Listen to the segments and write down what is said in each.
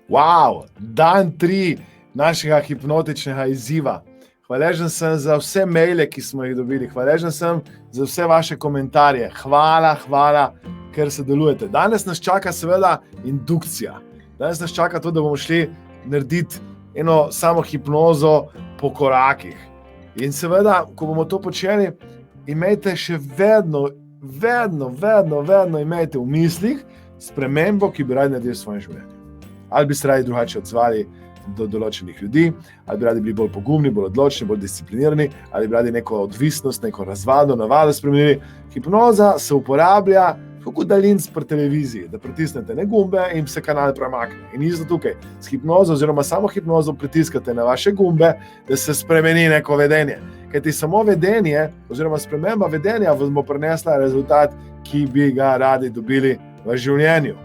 Wow, dan 3 našega hipnotičnega izziva. Hvaležen sem za vse maile, ki smo jih dobili. Hvaležen sem za vse vaše komentarje. Hvala, ker sodelujete. Danes nas čaka seveda indukcija. Danes nas čaka to, da bomo šli narediti eno samo hipnozo po korakih. In seveda, ko bomo to počeli, imejte še vedno imejte v mislih spremembo, ki bi radi naredili v svojem življenju. Ali bi se radi drugače odzvali do določenih ljudi, ali bi radi bili bolj pogumni, bolj odločni, bolj disciplinirani, ali bi radi neko odvisnost, neko razvado, navado spremenili. Hipnoza se uporablja kot daljinc pri televiziji, da pritisnete ne gumbe in se kanal premakne. In isto tukaj, s hipnozo oziroma samo hipnozo pritiskate na vaše gumbe, da se spremeni neko vedenje. Kajti samo vedenje oziroma sprememba vedenja vam bo prinesla rezultat, ki bi ga radi dobili v življenju.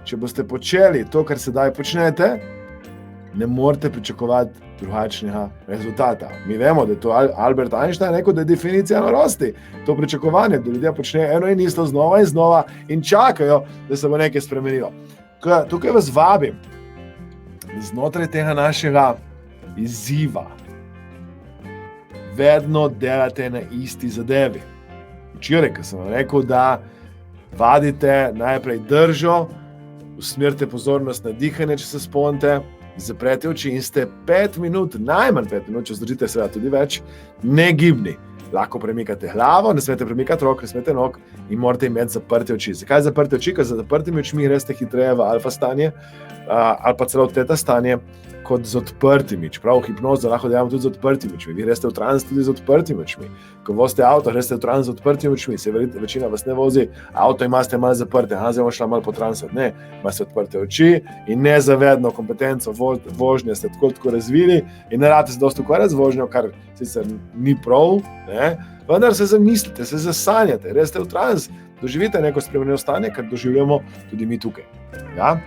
Če boste počeli to, kar sedaj počnete, ne morete pričakovati drugačnega rezultata. Mi vemo, da je to Albert Einstein rekel, da je definicija norosti. To pričakovanje, da ljudje počnejo eno in isto znova in znova in čakajo, da se bo nekaj spremenilo. Tukaj vas vabim, znotraj tega našega izziva vedno delate na isti zadevi. Včeraj, ko sem vam rekel, da vadite najprej držo, usmerite pozornost na dihanje, če se spomnite, zaprete oči in ste 5 minut, najmanj 5 minut, če zdržite seveda tudi več, negibni. Lahko premikate glavo, ne smete premikati rok, ne smete nog in morate imeti zaprte oči. Zakaj zaprte oči? Ker z zaprtimi očmi greste hitreje v alfa stanje ali pa celo v teta stanje kot z odprtimi. Čeprav v hipnozo lahko delamo tudi z odprtimi očmi. Vi greste v trans tudi z odprtimi očmi. Ko vozite avto, greste v trans z odprtimi očmi. Se verjete, večina vas ne vozi, avto imate malo zaprte, zdaj bomo šla malo po transu. Ne, imate odprte oči in nezavedno kompetenco vožnje ste tako razvili in ne rabite se dosti ukvarjati z vožnjo, kar sicer ni prav, ne? Vendar se zamislite, se zasanjate, greste v trans, doživite neko spremenjeno stanje, kar doživljamo tudi mi tukaj. Ja?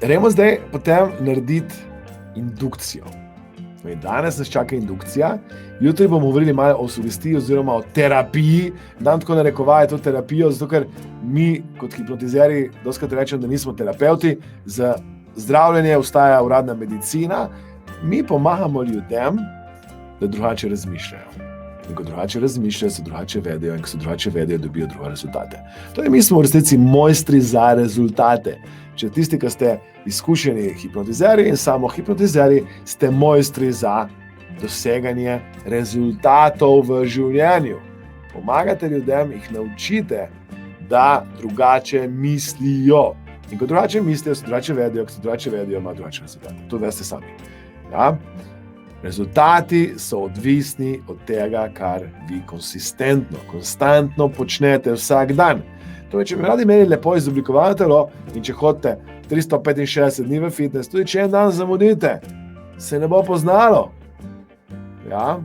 Gremo zdaj potem narediti indukcijo. Danes nas čaka indukcija, jutri bomo govorili malo o sugestiji oziroma o terapiji. Dam tako narekovaje to terapijo, zato ker mi kot hipnotizeri dostikrat rečemo, da nismo terapevti, za zdravljenje ostaja uradna medicina, mi pomagamo ljudem, da drugače razmišljajo. In ko drugače razmišljajo, se drugače vedejo in ko se drugače vedejo, dobijo druge rezultate. Torej, mi smo v resnici mojstri za rezultate. Če tisti, ki ste izkušeni hipnotizeri in samo hipnotizeri, ste mojstri za doseganje rezultatov v življenju. Pomagate ljudem, jih naučite, da drugače mislijo. In ko drugače mislijo, se drugače vedejo, ko se drugače vedejo, ima drugačne rezultate. To veste sami. Ja? Rezultati so odvisni od tega, kar vi konsistentno, konstantno počnete vsak dan. Torej, če bi radi imeli lepo izoblikovano telo in če hodite 365 dni v fitness, tudi če en dan zamudite, se ne bo poznalo. Ja?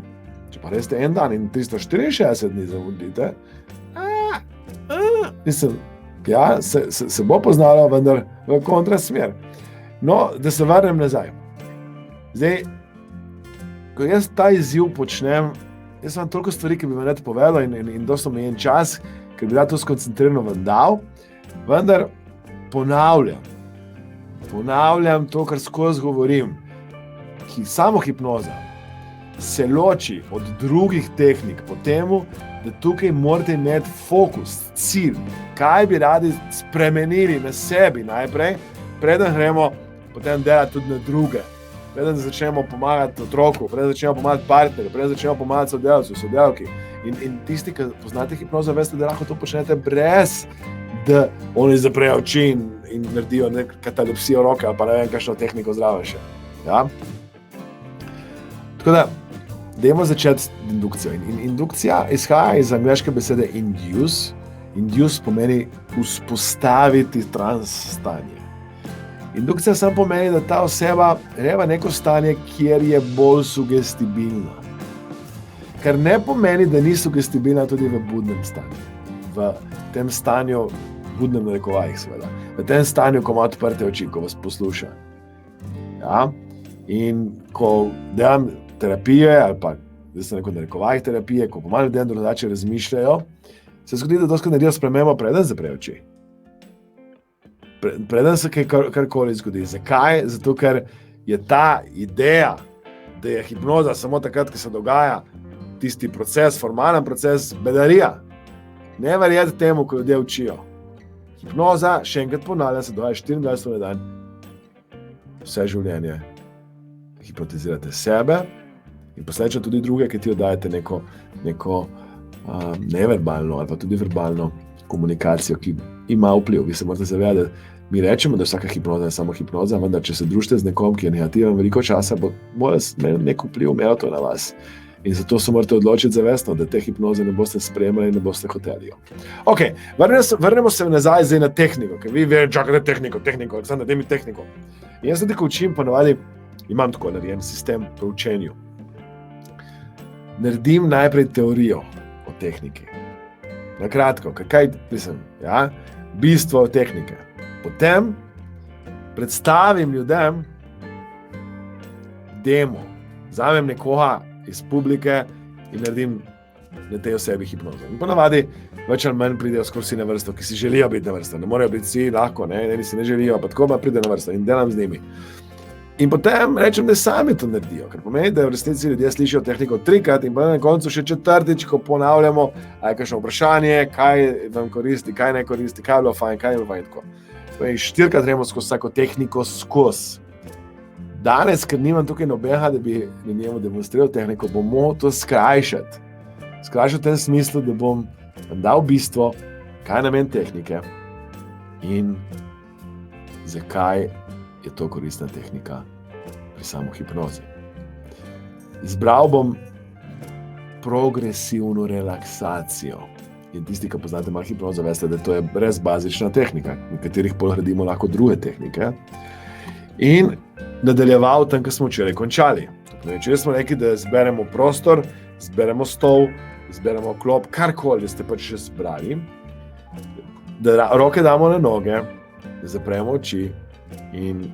Če pa res ste en dan in 364 dni zamudite, se bo poznalo, vendar v kontrasmer. No, da se vrnem nazaj. Zdaj, ko jaz ta izziv počnem, jaz imam toliko stvari, ki bi me rad povedal in dosto omejen čas, ker bi da to skoncentrirano vam dal, vendar ponavljam to, kar skozi govorim, samo hipnoza se loči od drugih tehnik po temu, da tukaj morate imeti fokus, cilj, kaj bi radi spremenili na sebi najprej, preden gremo potem delati tudi na druge. Preden začnemo pomagati otroku, preden začnemo pomagati partnerju, preden začnemo pomagati sodelavki. In tisti, ki poznate hipnozo, veste, da lahko to počnete brez, da oni zaprejo oči in naredijo katalepsijo roke ali pa ne vem, kakšno tehniko zraven še. Ja? Tako da, dajmo začeti z indukcijo. In indukcija izhaja iz angleške besede induce. Induce pomeni vzpostaviti trans stanje. Indukcija samo pomeni, da ta oseba gre v neko stanje, kjer je bolj sugestibilna. Kar ne pomeni, da ni sugestibilna tudi v budnem stanju. V tem stanju, budnem narekovajih seveda, v tem stanju, ko ima odprte oči, ko vas posluša. Ja? In ko delam terapije, ali pa da se neko narekovajih terapije, ko pomagam ljudem, da drugače razmišljajo, se zgodi, da doskrat naredijo spremembo, preden zaprejo oči. preden se karkoli zgodi. Zakaj? Zato, ker je ta ideja, da je hipnoza samo takrat, ko se dogaja tisti proces, formalen proces, bedarija. Ne verjeti temu, ko ljudje učijo. Hipnoza, še enkrat ponavljam, se dogaja 24 ur na dan, vse življenje. Hipnotizirate sebe in posledično tudi druge, ki ti oddajate neko neverbalno ali pa tudi verbalno komunikacijo, ki ima vpliv. Vi se morate zavedati, da mi rečemo, da vsaka hipnoza je samo hipnoza, vendar če se družite z nekom, ki je negativen veliko časa, bo nek vpliv imel to na vas. In zato se morate odločiti zavestno, da te hipnoze ne boste spremljali in ne boste hoteli. Ok, vrnemo se nazaj zdaj na tehniko, ker vi čakate tehniko, Aleksandar, daj mi tehniko. In jaz ko učim, ponovadi imam tako narejen sistem po učenju. Naredim najprej teorijo o tehniki. Na kratko, kaj mislim, ja? Bistvo tehnike. Potem predstavim ljudem demo, vzamem nekoga iz publike in naredim na tej osebi hipnozo. In ponavadi več ali manj pridejo skoraj vsi na vrsto, ki si želijo biti na vrsto. Ne morejo biti vsi lahko, eni si ne želijo, pa tako pa pride na vrsto in delam z njimi. In potem rečem, da sami to naredijo, ker pomeni, da v resnici ljudje slišijo tehniko 3-krat in potem na koncu še 4-tič, ko ponavljamo, a je kakšno vprašanje, kaj vam koristi, kaj ne koristi, kaj je bilo fajn, kaj je bilo fajn, tako. 4-krat gremo skozi vsako tehniko skozi. Danes, ker nimam tukaj nobenega, da bi njemu demonstriral tehniko, bom moral to skrajšati. Skrajšati v tem smislu, da bom dal bistvo, kaj je namen tehnike in zakaj je to koristna tehnika pri samohipnozi. Izbral bom progresivno relaksacijo. In tisti, ki poznate malo hipnozo, veste, da to je brez bazična tehnika, v katerih pogradimo lahko druge tehnike. In nadaljeval tam, ko smo včeraj končali. Včeraj smo rekli, da zberemo prostor, zberemo stol, zberemo klop, karkoli ste pač že zbrali, da roke damo na noge, da zapremo oči in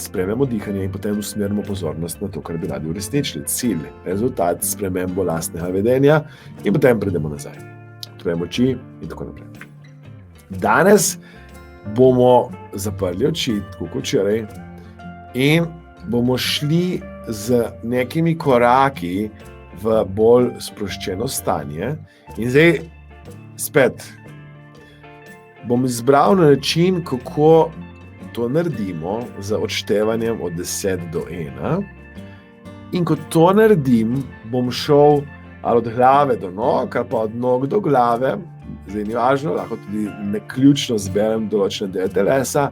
spremljamo dihanje in potem usmerimo pozornost na to, kar bi radi uresničili. Cilj, rezultat, spremembo lastnega vedenja in potem pridemo nazaj. Odpremo oči in tako naprej. Danes bomo zaprli oči, tako kot včeraj, in bomo šli z nekimi koraki v bolj sproščeno stanje. In zdaj spet bom izbral na način, kako to naredimo z odštevanjem od 10 do 1. In ko to naredim, bom šel ali od glave do nog, ali pa od nog do glave, zdaj ni važno, lahko tudi naključno zberem določene dele telesa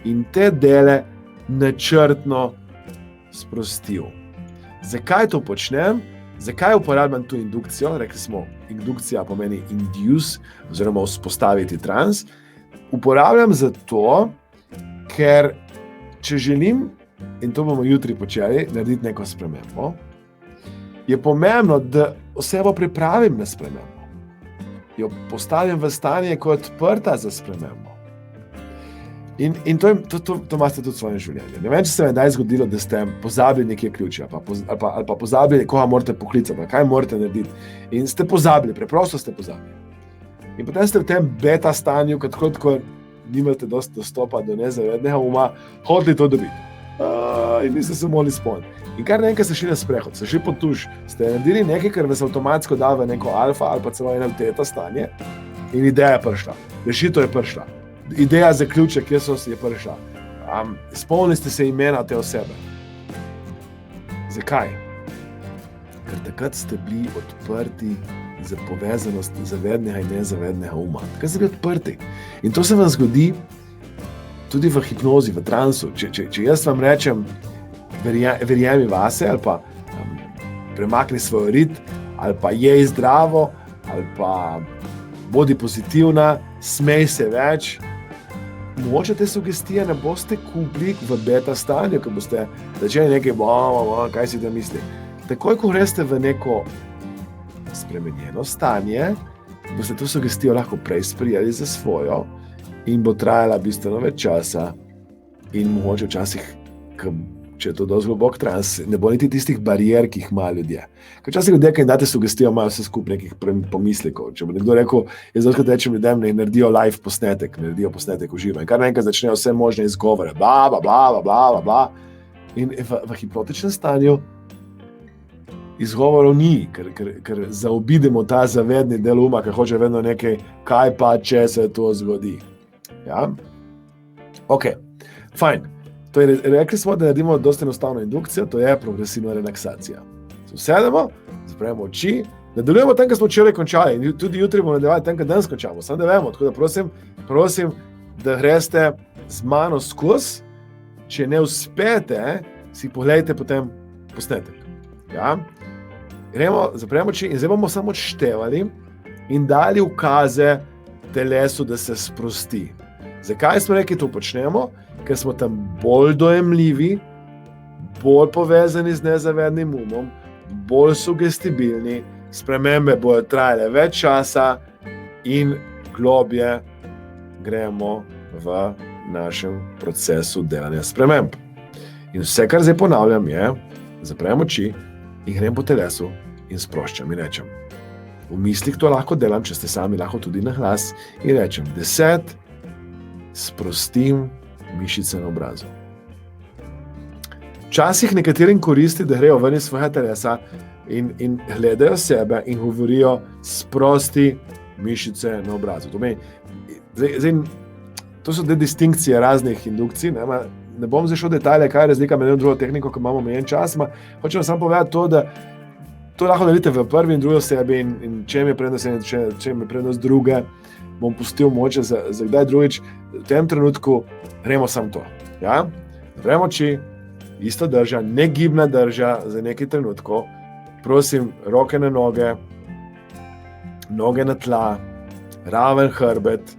in te dele načrtno sprostil. Zakaj to počnem? Zakaj uporabljam to indukcijo? Rekli smo, indukcija pomeni induce, oziroma vzpostaviti trans. Uporabljam zato, ker če želim, in to bomo jutri počeli, narediti neko spremembo, je pomembno, da osebo pripravim na spremembo. Jo postavim v stanje, ko je odprta za spremembo. In to imate tudi v svojem življenju. Ne vem, če se vam je kdaj zgodilo, da ste pozabili nekje ključe, ali pa pozabili, koga morate poklicati, kaj morate narediti. In ste pozabili, preprosto ste pozabili. In potem ste v tem beta stanju, ko nimate dosti dostopa do nezavednega uma, hodili to dobiti. In niste se mogli spomniti. In kar nekaj ste šli na sprehod, ste šli po tuš, ste naredili nekaj, kar vas avtomatsko da v neko alfa ali pa celo eno teta stanje in ideja je prišla. Rešitev je prišla. Ideja za ključe, kje so je prišla. Spomnili ste se imena te osebe. Zakaj? Ker takrat ste bili odprti za povezanost zavednega in nezavednega uma. Takrat ste bili odprti. In to se vam zgodi tudi v hipnozi, v transu. Če jaz vam rečem, verjemi vase, ali pa premakni svoj rit, ali pa jej zdravo, ali pa bodi pozitivna, smej se več, mogoče te sugestije ne boste kupili v beta stanju, ko boste začeli nekaj, kaj si da misli. Takoj, ko greste v neko spremenjeno stanje, boste to sugestijo lahko prej sprijeli za svojo in bo trajala bistveno več časa in mogoče včasih, če je to dosti globok trans, ne bo niti tistih barijer, ki jih imajo ljudje. Ker včasih ljudje, ki jim date sugestijo, imajo vse skupaj nekih pomislekov. Če bo nekdo rekel, jaz zelo rečem ljudem, ne naredijo live posnetek, naredijo posnetek v živo. In kar naenkrat začnejo vse možne izgovore, bla, bla, bla, bla, bla, bla. In v hipnotičnem stanju izgovorov ni, ker zaobidemo ta zavedni del uma, ker hoče vedno nekaj, kaj pa, če se to zgodi. Ja? Ok, fajn. Rekli smo, da naredimo dosti enostavno indukcijo, to je progresivna relaksacija. Usedemo, zapremo oči, nadaljujemo tam, kjer smo včeraj končali in tudi jutri bomo nadaljevali tam, kjer danes končamo. Samo da vemo, tako da prosim, da greste z mano skozi, če ne uspete, si pogledajte potem posnetek. Ja? Zapremo oči in zdaj bomo samo odštevali in dali ukaze telesu, da se sprosti. Zakaj smo rekli, to počnemo? Ker smo tam bolj dojemljivi, bolj povezani z nezavednim umom, bolj sugestibilni, spremembe bodo trajale več časa in globje gremo v našem procesu delanja sprememb. In vse, kar zdaj ponavljam, je, zaprem oči in grem po telesu in sproščam in rečem. V mislih to lahko delam, če ste sami, lahko tudi na glas in rečem 10, sprostim mišice na obrazu. Včasih nekaterim koristi, da grejo ven iz svojega telesa in gledajo sebe in govorijo sprosti mišice na obrazu. To so te distinkcije raznih indukcij. Ne bom zdaj šel v detajle, kaj je razlika med eno in drugo tehniko, ko imamo omejen čas. Hočem samo povedati to, da to lahko naredite v prvi in drugi osebi in čem je prednost ene, čem je prednost druge, bom pustil moče za kdaj drugič. V tem trenutku gremo samo to. Ja? Zapremo oči, isto drža, negibna drža za nekaj trenutkov. Prosim, roke na noge, noge na tla, raven hrbet,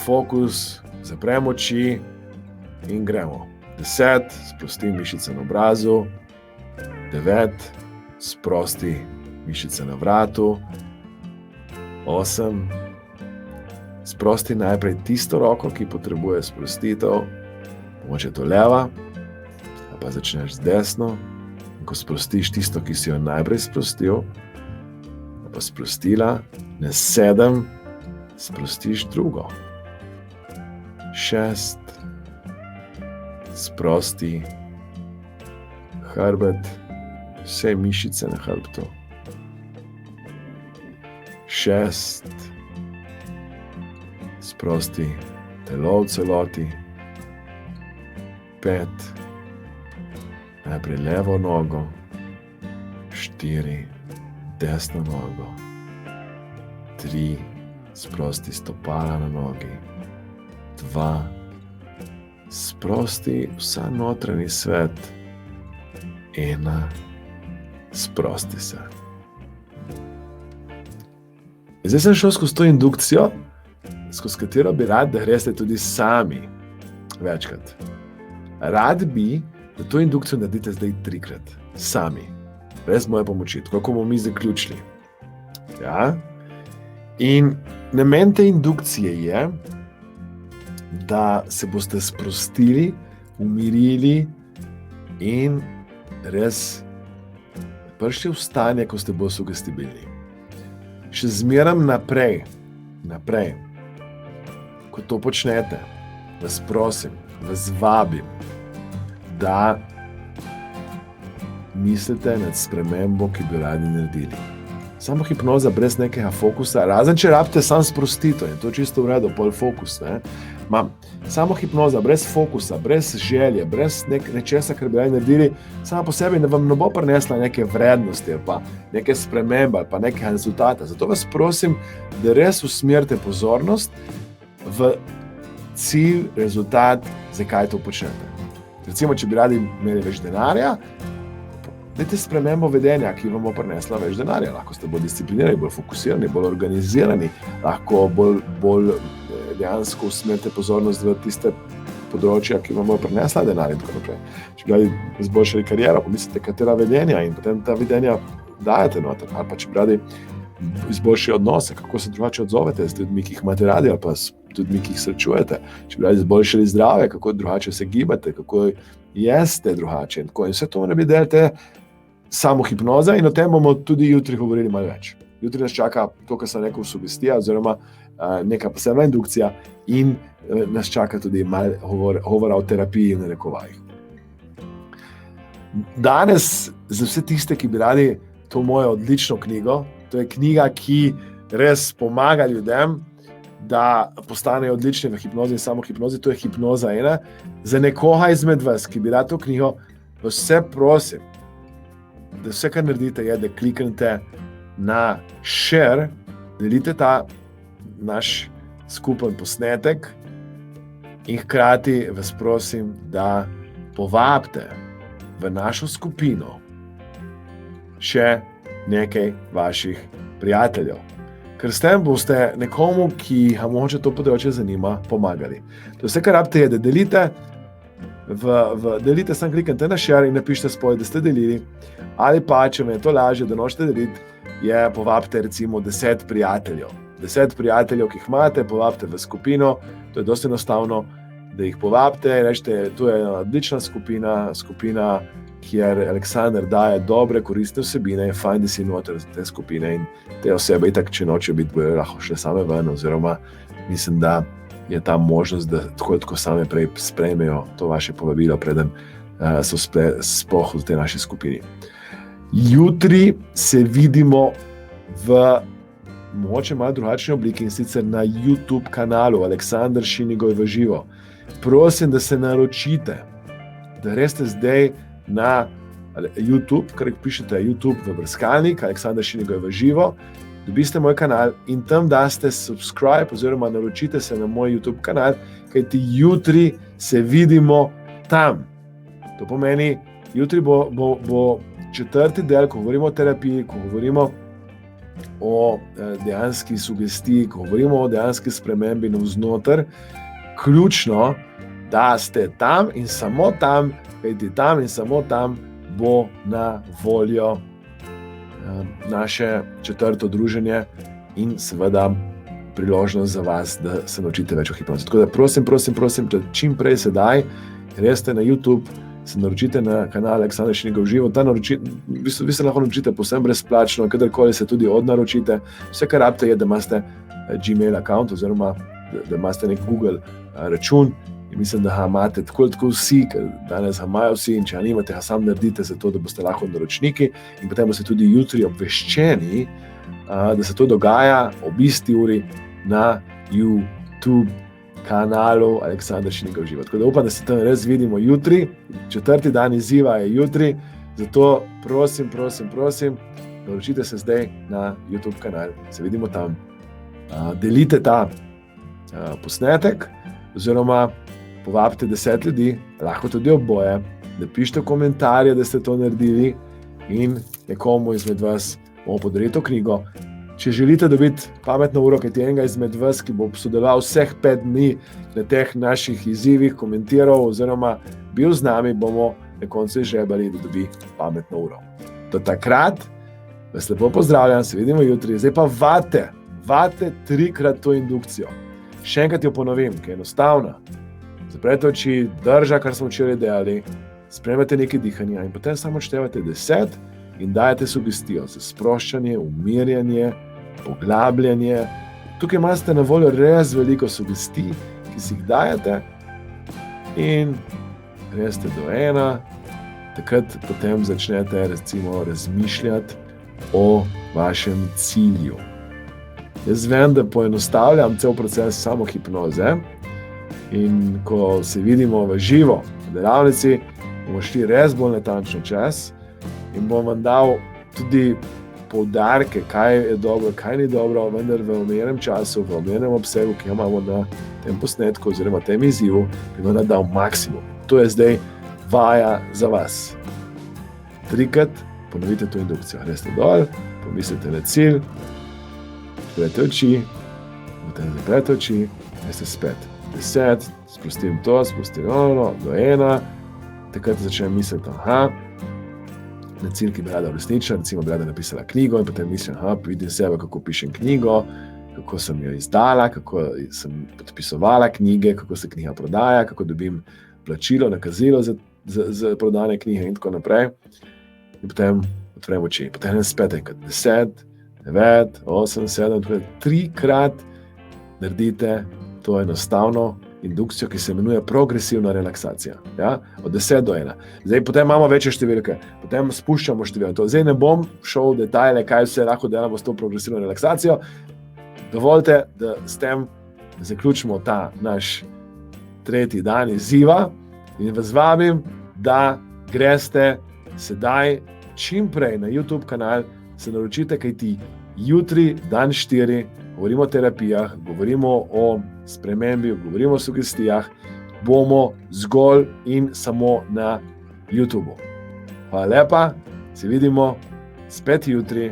fokus, zapremo oči in gremo. 10, sprostim mišice na obrazu. 9, sprosti mišice na vratu. 8, sprosti najprej tisto roko, ki potrebuje sprostitev, mogoče to leva, pa začneš z desno. In ko sprostiš tisto, ki si jo najprej sprostil, pa sprostila, na 7, sprostiš drugo. 6, sprosti hrbet, vse mišice na hrbtu. 6, sprosti telo v celoti. 5, najprej levo nogo. 4, desno nogo. 3, sprosti stopala na nogi. 2, sprosti vsa notranji svet. 1, sprosti se. Zdaj sem šel skozi to indukcijo, skozi katero bi rad, da greste tudi sami večkrat. Rad bi, da to indukcijo naredite zdaj 3-krat, sami, brez moje pomoči, tako kot bomo mi zaključili. Ja? In namen te indukcije je, da se boste sprostili, umirili in res prišli v stanje, ko ste bolj sugestibilni. Še zmeram naprej, ko to počnete, vas prosim, vas vabim, da mislite nad spremembo, ki bi radi naredili. Samo hipnoza brez nekega fokusa, razen če rabite sam sprostito in to čisto v redu, pol fokus. Samo hipnoza brez fokusa, brez želje, brez nečesa, kar bi radi naredili, sama po sebi vam ne bo prinesla neke vrednosti ali pa neke spremembe ali pa nekega rezultata. Zato vas prosim, da res usmerite pozornost v cilj, rezultat, zakaj to počnete. Recimo, če bi radi imeli več denarja, dajte spremembo vedenja, ki vam bo prinesla več denarja. Lahko ste bolj disciplinirani, bolj fokusirani, bolj organizirani, lahko bolj dejansko usmerite pozornost v tiste področja, ki vam bo prinesla denar in tako naprej. Če bi radi izboljšali kariero, pomislite, katera vedenja in potem ta vedenja dajete noter. Ali pa če bi radi izboljšali odnose, kako se drugače odzovete z ljudmi, ki jih imate radi, ali pa tudi mi, ki jih srečujete, če bi radi izboljšali zdravje, kako drugače se gibate, kako jeste drugače. In vse to mora biti del te samohipnoze in o tem bomo tudi jutri govorili malo več. Jutri nas čaka to, kar sem rekel, sugestija oziroma neka posebna indukcija in nas čaka tudi malo govora o terapiji in narekovajih. Danes za vse tiste, ki bi radi to mojo odlično knjigo, to je knjiga, ki res pomaga ljudem, da postanejo odlični v hipnozi in samohipnozi, to je Hipnoza 1. Za nekoga izmed vas, ki bi rad to knjigo, vse prosim, da vse, kar naredite, je, da kliknete na share, delite ta naš skupen posnetek in hkrati vas prosim, da povabite v našo skupino še nekaj vaših prijateljev. Ker s tem boste nekomu, ki ga mogoče to področje zanima, pomagali. To vse, kar rabite, je, da delite, delite, samo kliknite na share in napišite spoj, da ste delili, ali pa, če me je to lažje, da nočete deliti, je povabite recimo 10 prijateljev. 10 prijateljev, ki jih imate, povabite v skupino, to je dosti enostavno, da jih povabite, rečete, to je ena odlična skupina, kjer Aleksander daje dobre, koristne vsebine, je fajn, da si noter te skupine in te osebe itak, če nočejo biti, bojo lahko šle same ven, oziroma mislim, da je ta možnost, da tako same prej sprejmejo to vaše povabilo, preden so sploh v tej naši skupini. Jutri se vidimo v mogoče malo drugačni obliki in sicer na YouTube kanalu Aleksander Šinigoj v živo. Prosim, da se naročite, da greste zdaj na YouTube, kar pišete YouTube v brskalnik, Aleksander Šinigoj v živo, dobiste moj kanal in tam daste subscribe oziroma naročite se na moj YouTube kanal, kajti jutri se vidimo tam. To pomeni, jutri bo četrti del, ko govorimo o terapiji, ko govorimo o dejanski sugestiji, ko govorimo o dejanski spremembi navznoter, ključno, da ste tam in samo tam, kajti tam in samo tam bo na voljo naše četrto druženje in seveda priložnost za vas, da se naučite več o hipnozi. Tako da prosim, da čim prej sedaj greste na YouTube, se naročite na kanal Aleksander Šinigoj v živo. Vi se lahko naročite povsem brezplačno, kadarkoli se tudi odnaročite. Vse, kar rabite, je, da imate Gmail account oziroma da imate nek Google račun in mislim, da ga imate tako vsi, ker danes ga imajo vsi in če ga nimate, ga sam naredite zato, da boste lahko naročniki in potem boste tudi jutri obveščeni, da se to dogaja ob isti uri na YouTube kanalu Aleksander Šinigoj v živo. Tako da upam, da se tam res vidimo jutri. Četrti dan izziva je jutri, zato prosim, naročite se zdaj na YouTube kanal. Se vidimo tam. Delite ta posnetek oziroma povabite 10 ljudi, lahko tudi oboje, da pišete komentarje, da ste to naredili in nekomu izmed vas bomo podarili to knjigo. Če želite dobiti pametno uro, kajti enega izmed vas, ki bo sodeloval vseh 5 dni na teh naših izzivih, komentiral oziroma bil z nami, bomo na koncu žrebali, da dobi pametno uro. Do takrat vas lepo pozdravljam, se vidimo jutri. Zdaj pa vate 3-krat to indukcijo. Še enkrat jo ponovim, ki je enostavna. Zaprete oči, drža, kar smo včeraj delali, spremljate nekaj dihanja in potem samo odštevate 10 in dajete sugestijo za sproščanje, umirjanje, poglabljanje. Tukaj imate na voljo res veliko sugestij, ki si jih dajete in greste do 1, takrat potem začnete recimo razmišljati o vašem cilju. Jaz vem, da poenostavljam cel proces samohipnoze in ko se vidimo v živo v delavnici, bomo šli res bolj natančno čez in bom vam dal tudi poudarke, kaj je dobro, kaj ni dobro, vendar v omejenem času, v omejenem obsegu, ki ga imamo na tem posnetku oziroma tem izzivu, bi vam dal maksimum. To je zdaj vaja za vas. 3-krat ponovite to indukcijo. Greste dol, pomislite na cilj, odprete oči, potem zaprete oči, greste spet. 10, sprostim to, sprostim ono, do 1, takrat začnem misliti, na cilj, ki bi rada uresničila, recimo bi rada napisala knjigo in potem mislim, vidim sebe, kako pišem knjigo kako sem jo izdala, kako sem podpisovala knjige, kako se knjiga prodaja, kako dobim plačilo, nakazilo za prodane knjige in tako naprej. In potem odprem oči. Potem spet enkrat 10, 9, 8, 7, 3-krat naredite to enostavno indukcijo, ki se imenuje progresivna relaksacija. Ja? Od 10 do 1. Zdaj potem imamo večje številke, potem spuščamo številke. Zdaj ne bom šel v detajle, kaj vse lahko delamo s to progresivno relaksacijo. Dovolite, da s tem zaključimo ta naš 3. dan izziva in vas vabim, da greste sedaj čim prej na YouTube kanal, se naročite, kaj ti jutri, dan 4, govorimo o terapijah, govorimo o spremembi, govorimo o sugestijah, bomo zgolj in samo na YouTubu. Hvala lepa, se vidimo spet jutri,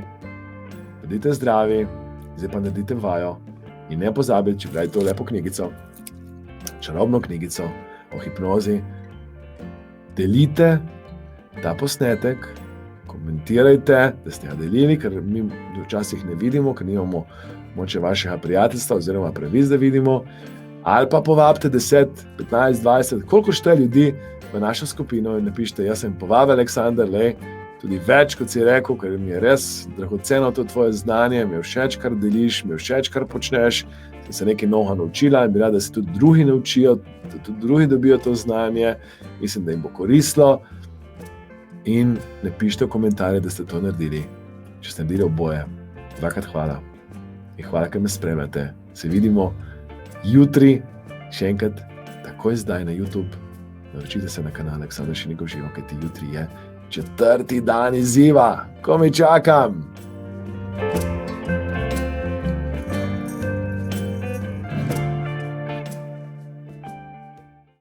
bodite zdravi, zdaj pa naredite vajo in ne pozabite, če brate to lepo knjigico, čarobno knjigico o hipnozi, delite ta posnetek, komentirajte, da ste ga delili, ker mi včasih ne vidimo, ker nimamo moče vašega prijateljstva oziroma pravic, da vidimo, ali pa povabite 10, 15, 20, koliko šte ljudi v našo skupino in napišite, jaz sem povabil Aleksander, tudi več, kot si rekel, ker mi je res dragoceno to tvoje znanje, mi je všeč, kar deliš, mi je všeč, kar počneš, sem se nekaj novega naučila in bi rada, da se tudi drugi naučijo, da tudi drugi dobijo to znanje, mislim, da jim bo koristilo. In napišite v komentarje, da ste to naredili. Če ste naredili oboje, dvakrat hvala. In hvala, ker me spremljate. Se vidimo jutri, še enkrat, takoj zdaj na YouTube. Naročite se na kanal Aleksander Šinigov živo, kajti jutri je 4. dan izziva. Ko mi čakam?